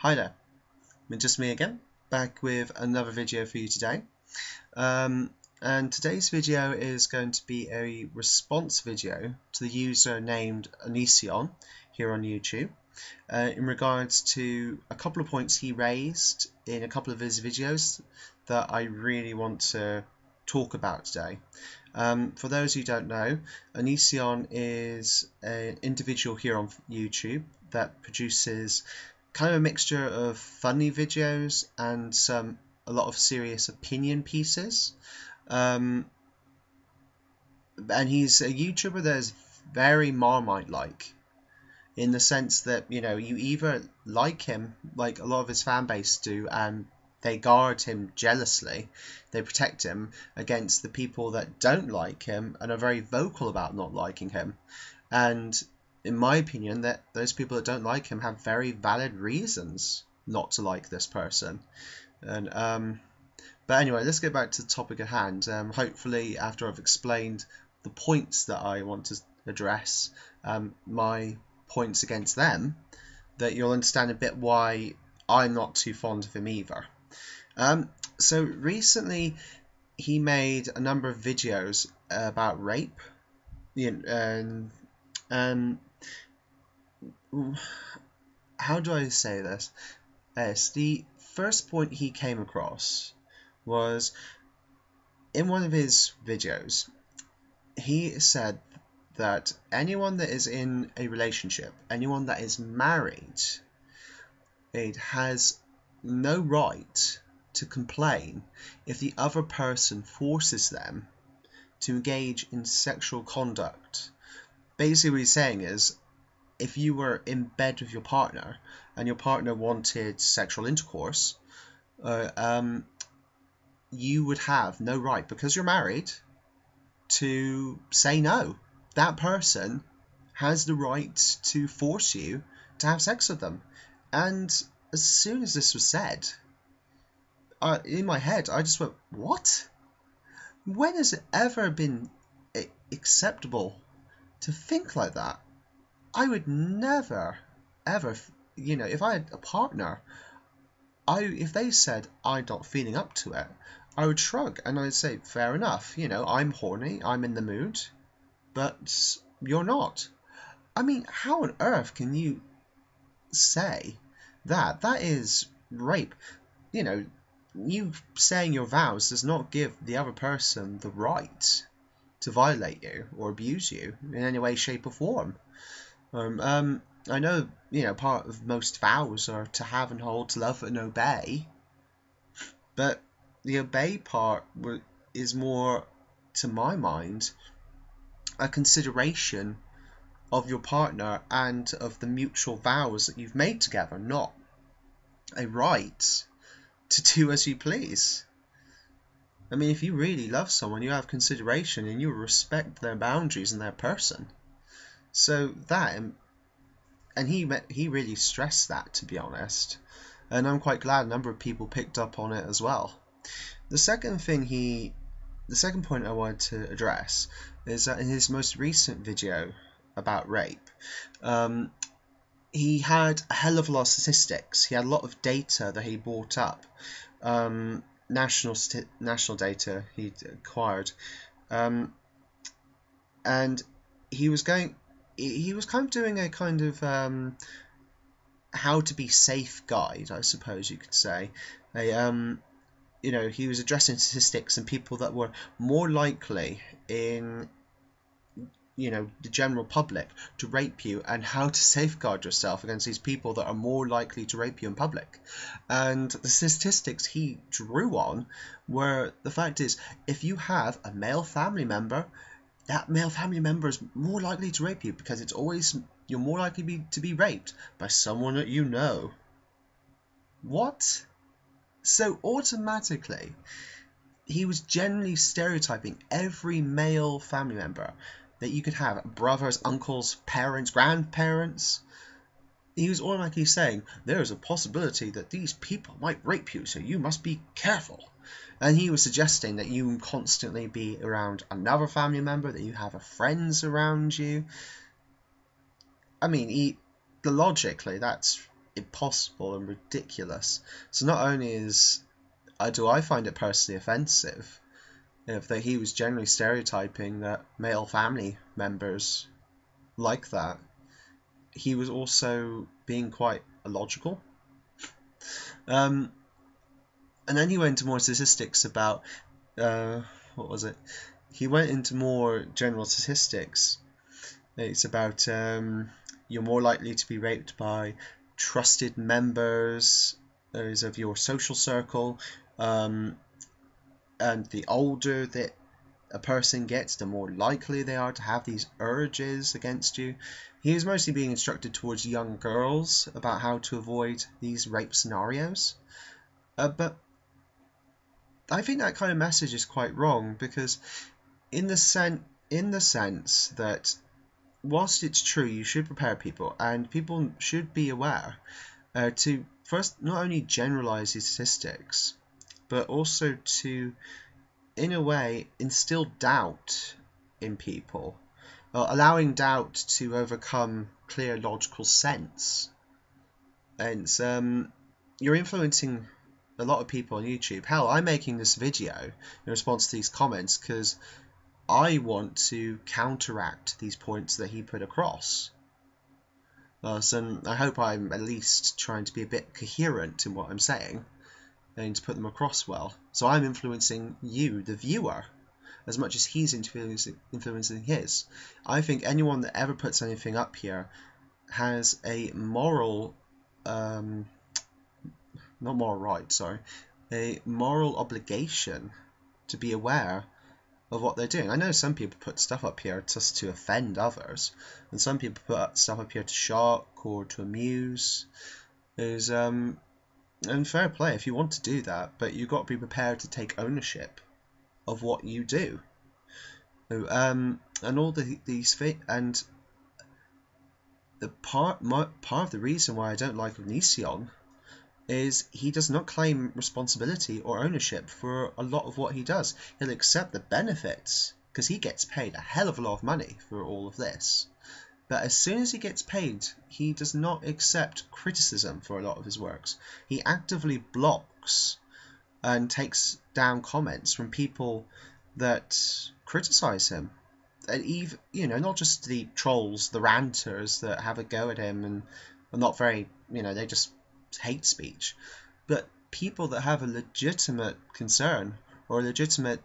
Hi there, just me again, back with another video for you today. Um, and today's video is going to be a response video to the user named Onision here on YouTube in regards to a couple of points he raised in a couple of his videos that I really want to talk about today. For those who don't know, Onision is an individual here on YouTube that produces kind of a mixture of funny videos and a lot of serious opinion pieces. And he's a YouTuber that is very Marmite-like, in the sense that, you either like him, like a lot of his fan base do, and they guard him jealously. They protect him against the people that don't like him and are very vocal about not liking him. And in my opinion, that those people that don't like him have very valid reasons not to like this person. And but anyway, let's get back to the topic at hand. Hopefully, after I've explained the points that I want to address, my points against them, that you'll understand a bit why I'm not too fond of him either. So recently, he made a number of videos about rape, and how do I say this? The first point he came across was in one of his videos. He said that anyone that is in a relationship, anyone that is married, it has no right to complain if the other person forces them to engage in sexual conduct. Basically what he's saying is, if you were in bed with your partner and your partner wanted sexual intercourse, you would have no right, because you're married, to say no. That person has the right to force you to have sex with them. And as soon as this was said, in my head, I just went, what? When has it ever been acceptable to think like that? I would never, ever, if I had a partner, if they said I'm not feeling up to it, I would shrug and I'd say, fair enough, I'm horny, I'm in the mood, but you're not. I mean, how on earth can you say that? That is rape. You saying your vows does not give the other person the right to violate you or abuse you in any way, shape, or form. I know, part of most vows are to have and hold, to love and obey, but the obey part is more, to my mind, a consideration of your partner and of the mutual vows that you've made together, not a right to do as you please. I mean, if you really love someone, you have consideration and you respect their boundaries and their person. So that, and he really stressed that, to be honest, and I'm quite glad a number of people picked up on it as well. The second point I wanted to address is that in his most recent video about rape, he had a hell of a lot of statistics. He had a lot of data that he brought up, national data he'd acquired, and he was kind of doing a kind of how to be safe guide, I suppose you could say. He was addressing statistics and people that were more likely in the general public to rape you, and how to safeguard yourself against these people that are more likely to rape you in public. And the statistics he drew on were, the fact is, if you have a male family member, that male family member is more likely to rape you, because you're more likely to be raped by someone that you know. What? So automatically, he was generally stereotyping every male family member that you could have, brothers, uncles, parents, grandparents. He was automatically saying, there is a possibility that these people might rape you, so you must be careful. And he was suggesting that you constantly be around another family member, that you have friends around you. I mean, logically, that's impossible and ridiculous. So not only do I find it personally offensive that he was generally stereotyping that male family members like that, he was also being quite illogical. And then he went into more statistics about what was it? He went into more general statistics. It's about you're more likely to be raped by trusted members of your social circle, and the older that a person gets, the more likely they are to have these urges against you. He was mostly being instructed towards young girls about how to avoid these rape scenarios. But I think that kind of message is quite wrong, because in the sense that whilst it's true you should prepare people, and people should be aware to first not only generalize these statistics, but also to, in a way, instill doubt in people, allowing doubt to overcome clear logical sense. And you're influencing a lot of people on YouTube. Hell, I'm making this video in response to these comments because I want to counteract these points that he put across. So I hope I'm at least trying to be a bit coherent in what I'm saying and to put them across well. So I'm influencing you, the viewer, as much as he's influencing his. I think anyone that ever puts anything up here has a moral, not moral right, sorry, a moral obligation to be aware of what they're doing. I know some people put stuff up here just to offend others, and some people put stuff up here to shock or to amuse. And fair play if you want to do that, but you've got to be prepared to take ownership of what you do. And all these and the part of the reason why I don't like Onision is he does not claim responsibility or ownership for a lot of what he does. He'll accept the benefits because he gets paid a hell of a lot of money for all of this. But as soon as he gets paid, he does not accept criticism for a lot of his works. He actively blocks and takes down comments from people that criticize him. And even, not just the trolls, the ranters that have a go at him and are not very, they just hate speech, but people that have a legitimate concern or a legitimate,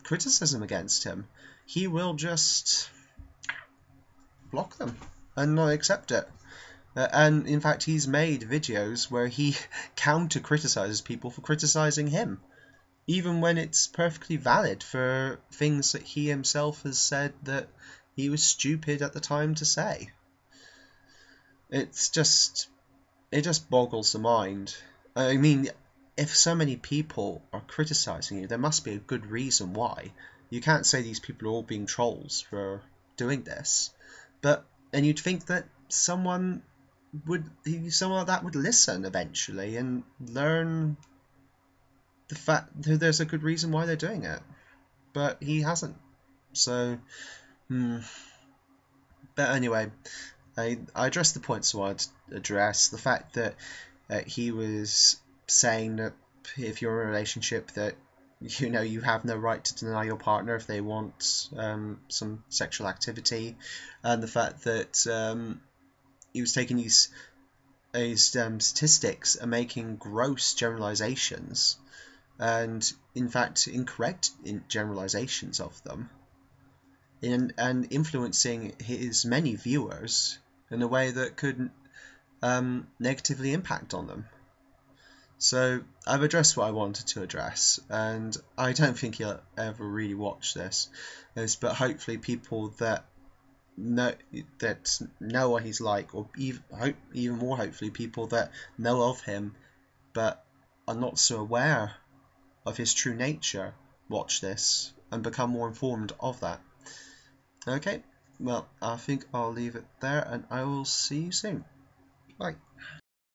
criticism against him, he will just block them and not accept it. And in fact, he's made videos where he counter criticizes people for criticizing him, even when it's perfectly valid for things that he himself has said that he was stupid at the time to say. It just boggles the mind. I mean, if so many people are criticizing you, there must be a good reason why. You can't say these people are all being trolls for doing this. And you'd think that someone like that would listen eventually and learn the fact that there's a good reason why they're doing it. But he hasn't. So, but anyway, I addressed the points I wanted to address. The fact that he was saying that if you're in a relationship that you have no right to deny your partner if they want some sexual activity, and the fact that he was taking these statistics and making gross generalizations and in fact incorrect generalizations of them, and influencing his many viewers in a way that could negatively impact on them. So I've addressed what I wanted to address, and I don't think he'll ever really watch this, but hopefully people that know what he's like, or even more hopefully people that know of him but are not so aware of his true nature, watch this and become more informed of that. Okay, well, I think I'll leave it there, and I will see you soon. Bye.